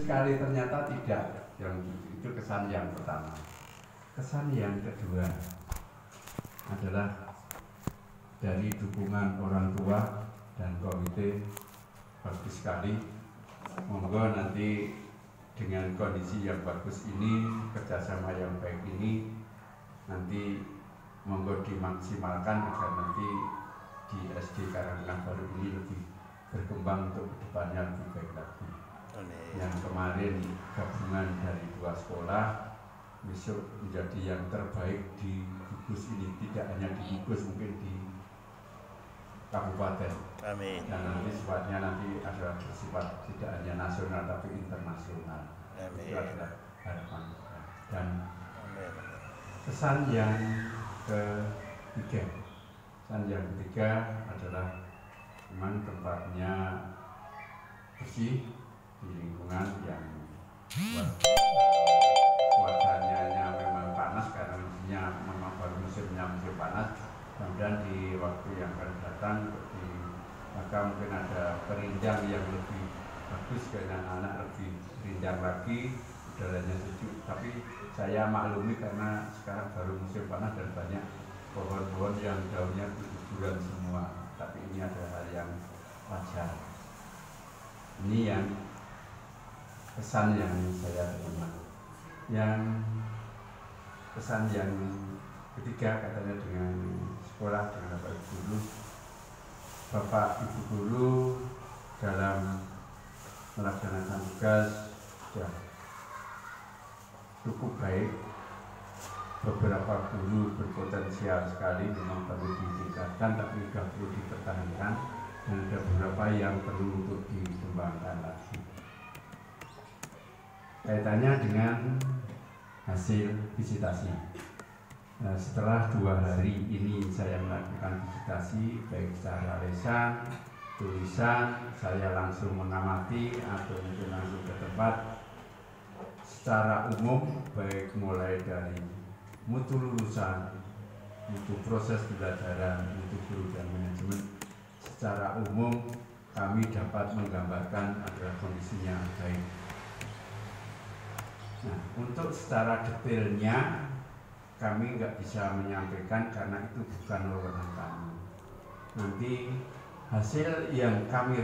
sekali, ternyata tidak. Yang itu kesan yang pertama. Kesan yang kedua adalah dari dukungan orang tua dan komite. Bagus sekali. Monggo nanti dengan kondisi yang bagus ini, kerjasama yang baik ini, nanti monggo dimaksimalkan agar nanti di SD Karangtengah Baru ini lebih berkembang untuk kedepannya lebih baik lagi. Yang kemarin gabungan dari 2 sekolah besok menjadi yang terbaik di gugus ini, tidak hanya di gugus, mungkin di kabupaten. Amin. Dan nanti sifatnya nanti adalah bersifat tidak hanya nasional tapi internasional. Amin. Itu adalah harapan. Dan Amin. pesan yang ketiga adalah memang tempatnya bersih, di lingkungan yang cuacanya memang panas karena memang baru musim panas. Kemudian di waktu yang akan datang maka mungkin ada perinjang yang lebih bagus karena anak lebih rinjang lagi, udaranya sejuk. Tapi saya maklumi karena sekarang baru musim panas dan banyak pohon-pohon yang daunnya guguran semua. Tapi ini ada hal yang wajar. Ini yang pesan yang saya terima. Yang pesan yang ketiga katanya dengan sekolah, dengan Bapak Ibu Guru. Bapak Ibu Guru dalam melaksanakan tugas sudah cukup baik. Beberapa guru berpotensial sekali, memang perlu ditingkatkan tapi sudah perlu dipertahankan, dan ada beberapa yang perlu untuk dikembangkan lagi. Kaitannya dengan hasil visitasi. Nah, setelah 2 hari ini saya melakukan visitasi baik secara lisan, tulisan, saya langsung mengamati atau mungkin langsung ke tempat. Secara umum baik mulai dari mutu lulusan, mutu proses pembelajaran, mutu guru dan manajemen, secara umum kami dapat menggambarkan adalah kondisinya baik. Nah, untuk secara detailnya kami nggak bisa menyampaikan karena itu bukan wewenang kami. Nanti hasil yang kami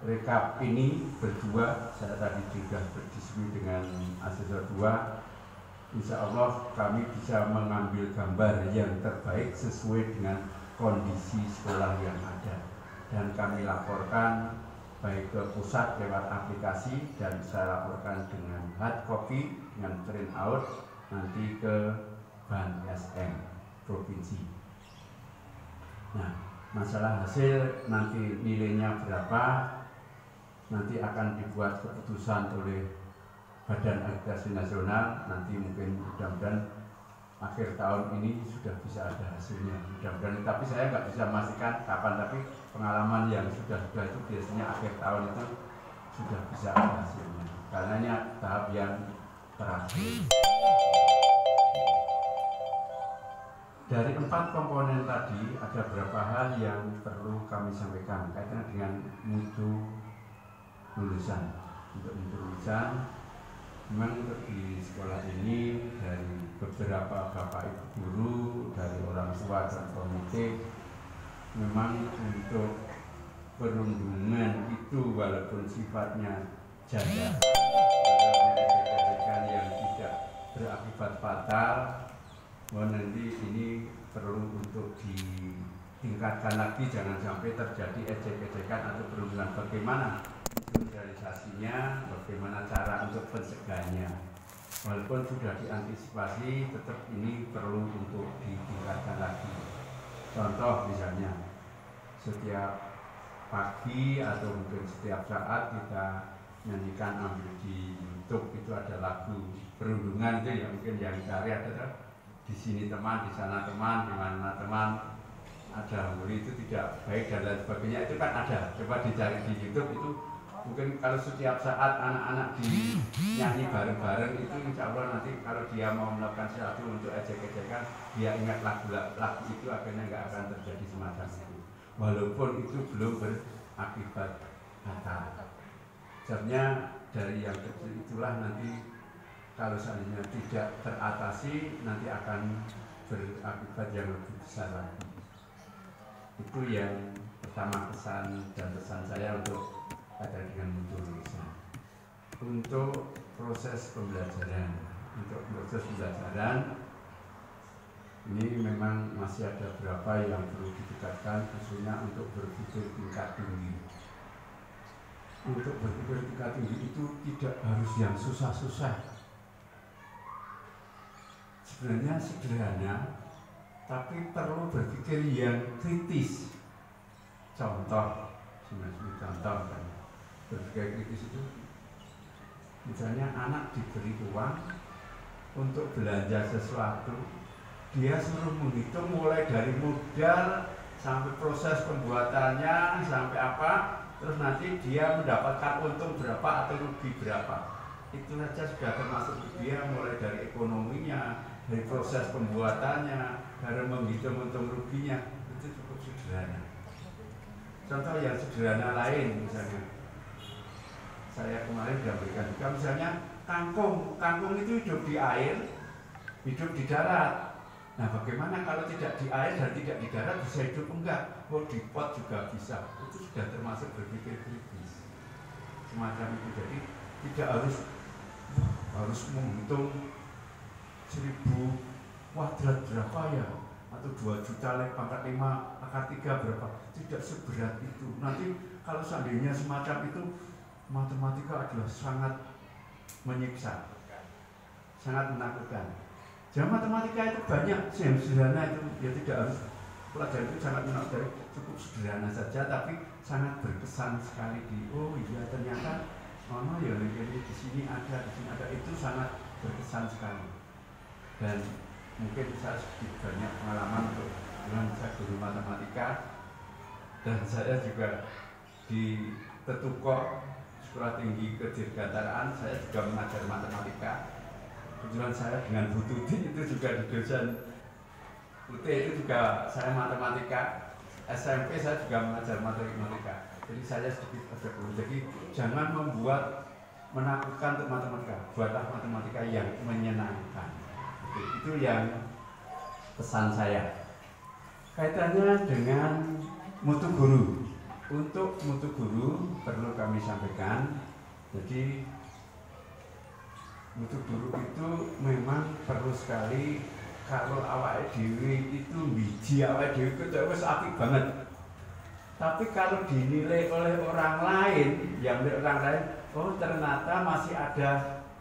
rekap ini berdua, saya tadi juga berdiskusi dengan asesor 2. Insya Allah kami bisa mengambil gambar yang terbaik sesuai dengan kondisi sekolah yang ada, dan kami laporkan baik ke pusat lewat aplikasi dan saya laporkan dengan hard copy dengan print out nanti ke Ban SM provinsi. Nah, masalah hasil nanti nilainya berapa nanti akan dibuat keputusan oleh Badan Akreditasi Nasional. Nanti mungkin mudah-mudahan akhir tahun ini sudah bisa ada hasilnya, mudah-mudahan. Tapi saya nggak bisa memastikan kapan, tapi pengalaman yang sudah itu biasanya akhir tahun itu sudah bisa ada hasilnya, karena ini tahap yang terakhir. Dari 4 komponen tadi ada beberapa hal yang perlu kami sampaikan kaitannya dengan mutu lulusan. Untuk mutu lulusan, memang untuk di sekolah ini dari beberapa Bapak Ibu Guru, dari orang tua dan komite, memang untuk perundungan itu walaupun sifatnya janda, yang tidak berakibat fatal, nanti ini perlu untuk ditingkatkan lagi, jangan sampai terjadi ejek-ejekan atau perundungan. Bagaimana sosialisasinya, bagaimana cara untuk pencegahannya. Walaupun sudah diantisipasi, tetap ini perlu untuk ditingkatkan lagi. Contoh misalnya, setiap pagi atau mungkin setiap saat kita nyanyikan, ambil di YouTube itu ada lagu perundungan itu ya, mungkin yang cari ada di sini teman, di sana teman, di mana teman, ada hamburi itu tidak baik dan lain sebagainya, itu kan ada. Coba dicari di YouTube itu. Mungkin kalau setiap saat anak-anak dinyanyi bareng-bareng itu insya Allah nanti kalau dia mau melakukan sesuatu untuk ejek-ejekan, dia ingat lagu itu, akhirnya nggak akan terjadi semacam itu. Walaupun itu belum berakibat fatal. besar. Sebenarnya dari yang kecil itulah nanti kalau seandainya tidak teratasi nanti akan berakibat yang lebih besar lagi. Itu yang pertama pesan dan pesan saya untuk ada dengan mutu lulusan. Untuk proses pembelajaran, ini memang masih ada beberapa yang perlu ditingkatkan, khususnya untuk berpikir tingkat tinggi. Untuk berpikir tingkat tinggi itu tidak harus yang susah-susah. Sebenarnya sederhana, tapi perlu berpikir yang kritis. Contoh kan, berpikir kritis itu, misalnya anak diberi uang untuk belanja sesuatu, dia suruh menghitung mulai dari modal sampai proses pembuatannya sampai apa, terus nanti dia mendapatkan untung berapa atau rugi berapa. Itu saja sudah termasuk dia mulai dari ekonominya, dari proses pembuatannya, dari menghitung untung ruginya. Itu cukup sederhana. Contoh yang sederhana lain misalnya, saya kemarin sudah berikan juga, misalnya kangkung itu hidup di air, hidup di darat. Nah, bagaimana kalau tidak di air dan tidak di darat bisa hidup enggak? Oh, di pot juga bisa. Itu sudah termasuk berpikir kritis. Semacam itu. Jadi tidak harus menghitung 1000 kuadrat berapa ya, atau 2 juta pangkat 5 akar 3 berapa. Tidak seberat itu. Nanti kalau seandainya semacam itu, matematika adalah sangat menyiksa, sangat menakutkan. Jadi matematika itu banyak, sederhana itu, ya tidak harus pelajaran itu sangat menakutkan, cukup sederhana saja, tapi sangat berkesan sekali oh iya ternyata ya jadi di sini ada, itu sangat berkesan sekali. Dan mungkin saya sedikit banyak pengalaman untuk dengan saya guru matematika, dan saya juga di Tetukor Sekolah Tinggi Kedirgantaraan, saya juga mengajar matematika. Kebetulan saya dengan Bu Tuti itu juga di dosen UT itu juga saya matematika. SMP saya juga mengajar matematika. Jadi saya sedikit ada guru. Jadi jangan membuat menakutkan untuk matematika. Buatlah matematika yang menyenangkan. Itu yang pesan saya. Kaitannya dengan mutu guru. Untuk mutu guru perlu kami sampaikan. Jadi mutu guru itu memang perlu sekali. Kalau awake dhewe itu biji awake dhewe itu wis apik banget. Tapi kalau dinilai oleh orang lain, oh ternyata masih ada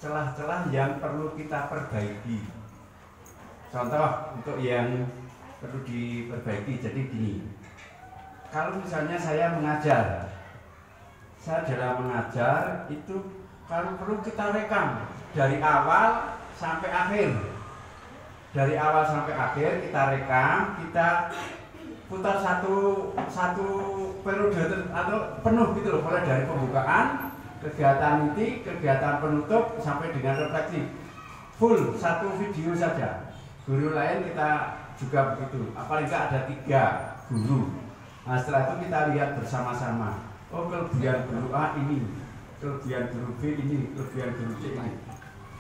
celah-celah yang perlu kita perbaiki. Contoh untuk yang perlu diperbaiki, jadi gini. Kalau misalnya saya mengajar, saya dalam mengajar itu kalau perlu kita rekam dari awal sampai akhir. Dari awal sampai akhir kita rekam, kita putar satu periode atau penuh gitu loh, mulai dari pembukaan, kegiatan inti, kegiatan penutup sampai dengan refleksi. Full satu video saja. Guru lain kita juga begitu. Apalagi ada 3 guru. Nah, setelah itu kita lihat bersama-sama. Oh, kelebihan guru A ini, kelebihan guru B ini, kelebihan guru C ini.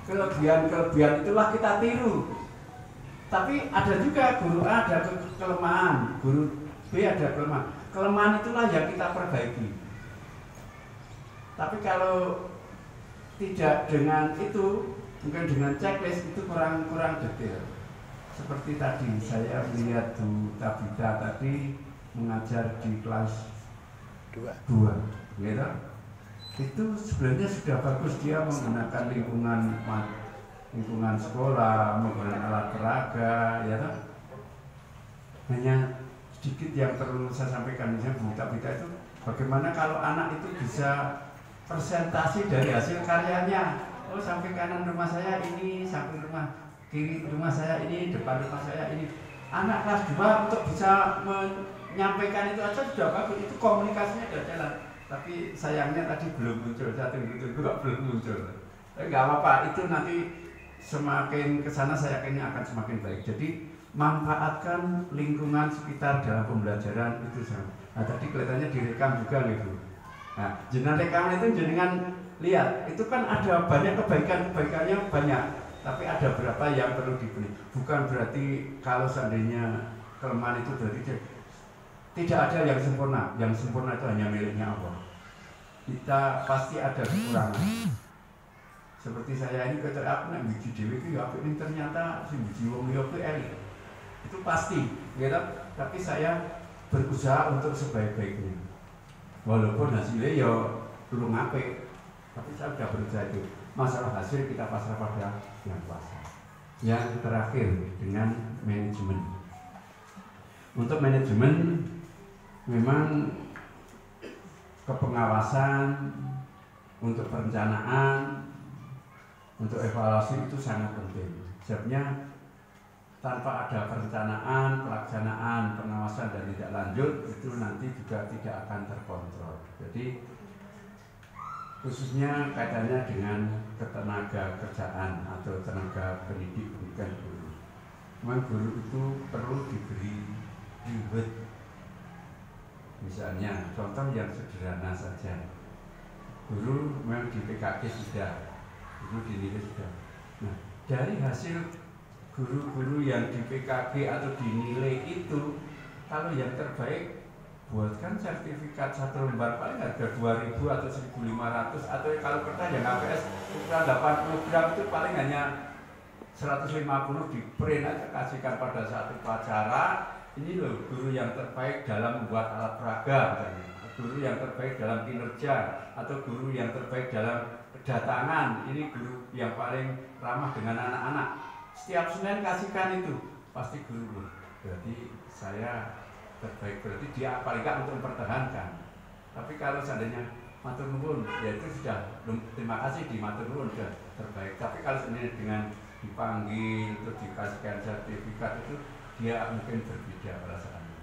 Kelebihan itulah kita tiru. Tapi ada juga guru A ada kelemahan, guru B ada kelemahan. Kelemahan itulah yang kita perbaiki. Tapi kalau tidak dengan itu, mungkin dengan checklist itu kurang detail. Seperti tadi saya melihat Bu Tabita tadi mengajar di kelas 2, gitu. Itu sebenarnya sudah bagus, dia menggunakan lingkungan sekolah, menggunakan alat peraga, ya kan? Hanya sedikit yang perlu saya sampaikan, misalnya Bu Tabita itu bagaimana kalau anak itu bisa presentasi dari hasil karyanya. Oh, sampai kanan rumah saya ini, sampai rumah kiri rumah saya ini, depan rumah saya ini. Anak kelas 2 untuk bisa menyampaikan itu aja sudah bagus, itu komunikasinya sudah jalan. Tapi sayangnya tadi belum muncul, saya tunggu belum muncul. Tapi nggak apa-apa, itu nanti semakin kesana saya yakinnya akan semakin baik. Jadi manfaatkan lingkungan sekitar dalam pembelajaran itu sama. Nah, tadi kelihatannya direkam juga nih Bu. Nah, jenengan rekaman itu jenengan lihat, itu kan ada banyak kebaikannya banyak, tapi ada berapa yang perlu dibeli. Bukan berarti kalau seandainya kelemahan itu berarti tidak ada yang sempurna. Yang sempurna itu hanya miliknya Allah. Kita pasti ada kekurangan. Seperti saya ini kata aku nek biji dewi itu ya ini ternyata si biji wong liya itu elit. Itu pasti, gitu. Tapi saya berusaha untuk sebaik-baiknya. Walaupun hasilnya ya belum apik, tapi saya sudah berusaha itu. Masalah hasil kita pasrah pada yang kuasa. Yang terakhir dengan manajemen. Untuk manajemen memang kepengawasan, untuk perencanaan, untuk evaluasi itu sangat penting. Sebabnya tanpa ada perencanaan, pelaksanaan, pengawasan dan tindak lanjut itu nanti juga tidak akan terkontrol. Jadi khususnya kaitannya dengan ketenaga kerjaan atau tenaga pendidikan guru. Memang guru itu perlu diberi reward. Misalnya contoh yang sederhana saja, guru memang di PKK sudah, guru dinilai sudah. Nah, dari hasil guru-guru yang di PKB atau dinilai itu, kalau yang terbaik buatkan sertifikat satu lembar paling harga 2.000 atau 1.500, atau kalau kertas yang APS ukuran 80 gram itu paling hanya 150 di print aja, kasihkan pada satu upacara. Ini loh guru yang terbaik dalam membuat alat peraga, guru yang terbaik dalam kinerja, atau guru yang terbaik dalam kedatangan. Ini guru yang paling ramah dengan anak-anak. Setiap Senin kasihkan itu, pasti guru. Berarti saya terbaik, berarti dia paling gak untuk mempertahankan. Tapi kalau seandainya matur nuwun, ya itu sudah terima kasih di matur nuwun sudah terbaik. Tapi kalau seandainya dengan dipanggil untuk dikasihkan sertifikat itu dia mungkin berbeda perasaannya.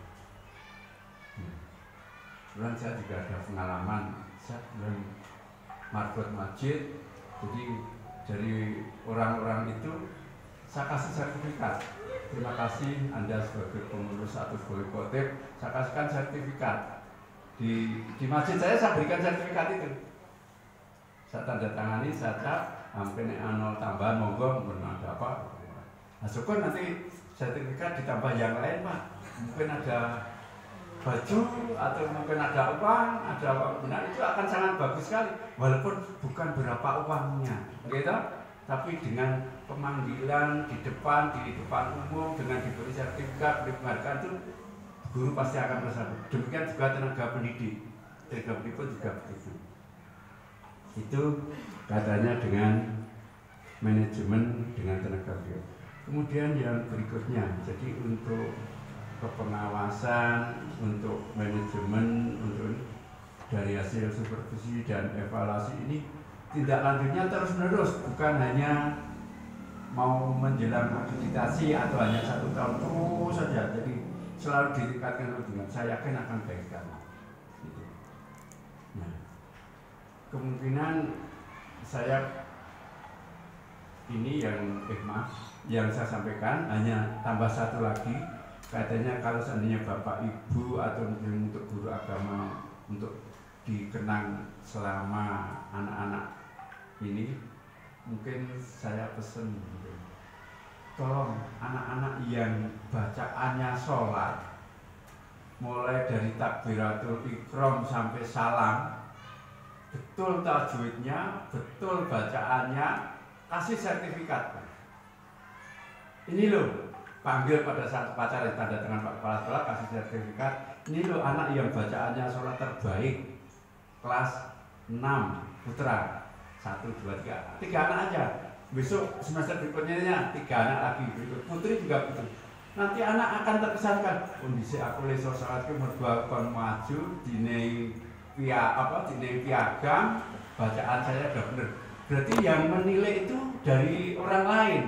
Kemudian saya juga ada pengalaman, saya belum marbot masjid, jadi dari orang-orang itu saya kasih sertifikat. Terima kasih Anda sebagai pengurus atau sebagai khotib, saya kasihkan sertifikat. Di masjid saya berikan sertifikat itu. Saya tanda tangani, saya cap, mungkin anol tambahan monggo, mungkin ada apa. Nah, syukur nanti sertifikat ditambah yang lain, Pak. Mungkin ada baju atau mungkin ada uang, benar itu akan sangat bagus sekali. Walaupun bukan berapa uangnya, gitu. Tapi dengan pemanggilan di depan umum, dengan diberi sertifikat, diberi penghargaan itu guru pasti akan merasa. Demikian juga tenaga pendidik, tenaga pendidik pun juga begitu. Itu katanya dengan manajemen dengan tenaga pendidik. Kemudian yang berikutnya, jadi untuk kepengawasan, untuk manajemen, untuk dari hasil supervisi dan evaluasi ini tindak lanjutnya terus menerus, bukan hanya mau menjelang akreditasi atau hanya 1 tahun terus saja. Jadi selalu ditingkatkan dengan saya yakin akan baik sekali. Gitu. Nah, kemungkinan saya ini yang hikmah yang saya sampaikan hanya tambah satu lagi. Katanya kalau seandainya Bapak Ibu atau untuk guru agama untuk dikenang selama anak-anak ini, mungkin saya pesen gitu. Tolong anak-anak yang bacaannya sholat mulai dari takbiratul ikram sampai salam betul tajwidnya, betul bacaannya, kasih sertifikat. Ini loh, panggil pada saat upacara tanda tangan Pak Kepala Sekolah, kasih sertifikat. Ini loh anak yang bacaannya sholat terbaik kelas 6 putra. 1, 2, 3 anak aja. Besok semester berikutnya 3 anak lagi. Berikut putri juga begitu. Nanti anak akan terkesankan. Kondisi aku leso saat ke mertua kon maju dinei piagam, bacaan saya udah bener. Berarti yang menilai itu dari orang lain.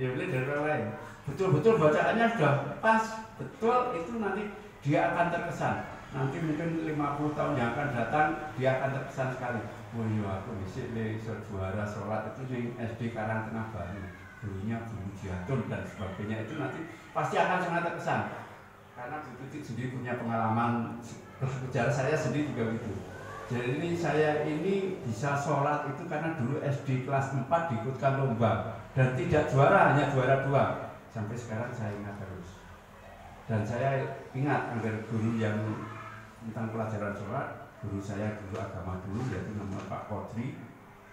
Ya menilai dari orang lain. Betul-betul bacaannya sudah pas, betul, itu nanti dia akan terkesan. Nanti mungkin 50 tahun yang akan datang dia akan terkesan sekali. Oh iya, aku bisa juara sholat itu di SD Karangtengah Baru, gurunya Bu Jatun dan sebagainya, itu nanti pasti akan sangat terkesan. Karena Bu Tutik sendiri punya pengalaman bersejarah, saya sendiri juga gitu. Jadi saya ini bisa sholat itu karena dulu SD kelas 4 diikutkan lomba dan tidak juara, hanya juara 2. Sampai sekarang saya ingat terus. Dan saya ingat agar guru yang tentang pelajaran sholat, guru saya dulu agama dulu yaitu namanya Pak Kodri,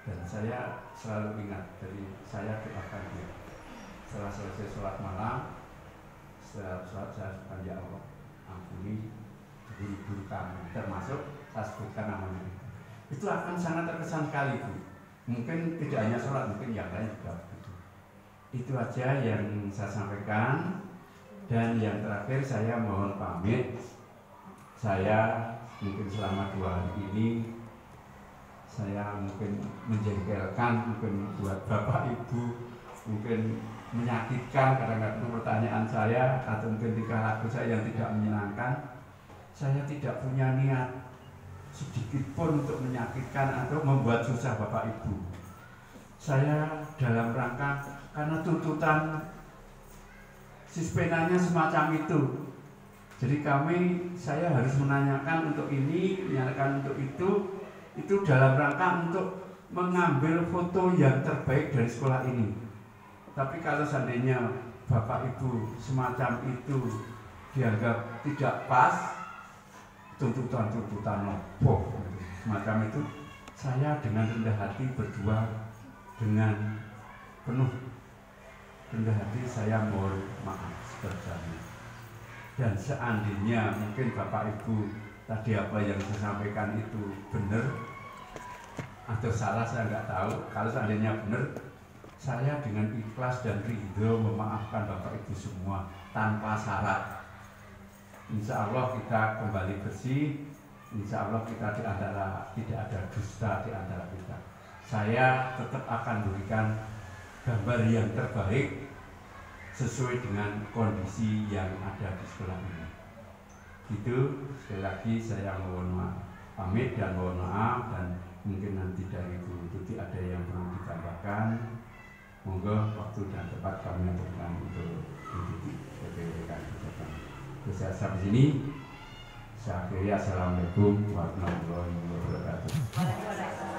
dan saya selalu ingat. Jadi saya doakan dia setelah selesai sholat malam, setelah sholat saya sebutkan, ya Allah ampuni guru-guru kami, termasuk saya sebutkan namanya. Itu akan sangat terkesan sekali Bu. Mungkin tidak hanya sholat, mungkin yang lain juga begitu. Itu aja yang saya sampaikan. Dan yang terakhir saya mohon pamit. Saya mungkin selama 2 hari ini saya mungkin menjengkelkan, mungkin buat Bapak Ibu, mungkin menyakitkan kadang-kadang pertanyaan saya, atau mungkin tingkah laku saya yang tidak menyenangkan. Saya tidak punya niat sedikit pun untuk menyakitkan atau membuat susah Bapak Ibu. Saya dalam rangka karena tuntutan sispenanya semacam itu. Jadi saya harus menanyakan untuk ini, menanyakan untuk itu dalam rangka untuk mengambil foto yang terbaik dari sekolah ini. Tapi kalau seandainya Bapak Ibu semacam itu dianggap tidak pas, tuntutan nopo semacam itu, saya dengan rendah hati berdua, dengan penuh rendah hati saya mohon maaf sebesarnya. Dan seandainya mungkin Bapak Ibu tadi apa yang saya sampaikan itu benar atau salah, saya nggak tahu. Kalau seandainya benar, saya dengan ikhlas dan ridho memaafkan Bapak Ibu semua tanpa syarat. Insya Allah kita kembali bersih. Insya Allah kita tidak ada dusta di antara kita. Saya tetap akan berikan gambar yang terbaik sesuai dengan kondisi yang ada di sekolah ini. Itu sekali lagi saya mohon pamit dan mohon maaf, dan mungkin nanti dari Bu Tuti ada yang perlu ditambahkan. Monggo waktu dan tempat kami berikan untuk Bu Tuti. Saya sampai sini. Saya akhiri, assalamualaikum warahmatullahi wabarakatuh.